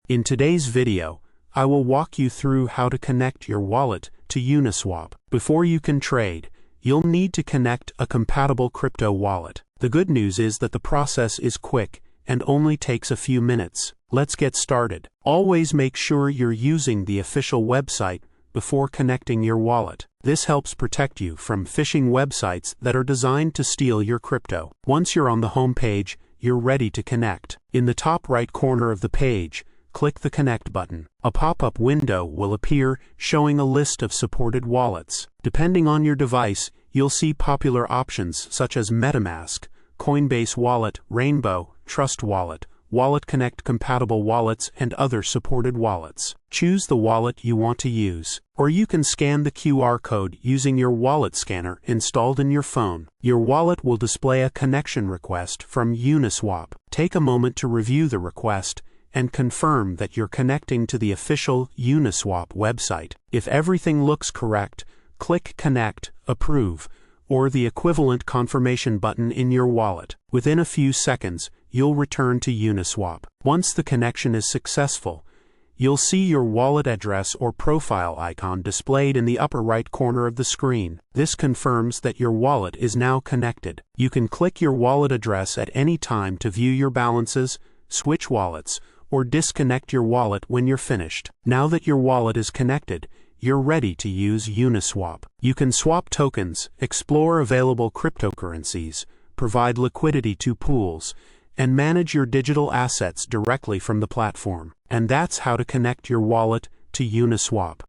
In today's video, I will walk you through how to connect your wallet to Uniswap. Before you can trade, you'll need to connect a compatible crypto wallet. The good news is that the process is quick and only takes a few minutes. Let's get started. Always make sure you're using the official website before connecting your wallet. This helps protect you from phishing websites that are designed to steal your crypto. Once you're on the home page, you're ready to connect. In the top right corner of the page, click the Connect button. A pop-up window will appear showing a list of supported wallets. Depending on your device, you'll see popular options such as MetaMask, Coinbase Wallet, Rainbow, Trust Wallet, WalletConnect compatible wallets, and other supported wallets. Choose the wallet you want to use, or you can scan the QR code using your wallet scanner installed in your phone. Your wallet will display a connection request from Uniswap. Take a moment to review the request and confirm that you're connecting to the official Uniswap website. If everything looks correct, click Connect, Approve, or the equivalent confirmation button in your wallet. Within a few seconds, you'll return to Uniswap. Once the connection is successful, you'll see your wallet address or profile icon displayed in the upper right corner of the screen. This confirms that your wallet is now connected. You can click your wallet address at any time to view your balances, switch wallets, or disconnect your wallet when you're finished. Now that your wallet is connected, you're ready to use Uniswap. You can swap tokens, explore available cryptocurrencies, provide liquidity to pools, and manage your digital assets directly from the platform. And that's how to connect your wallet to Uniswap.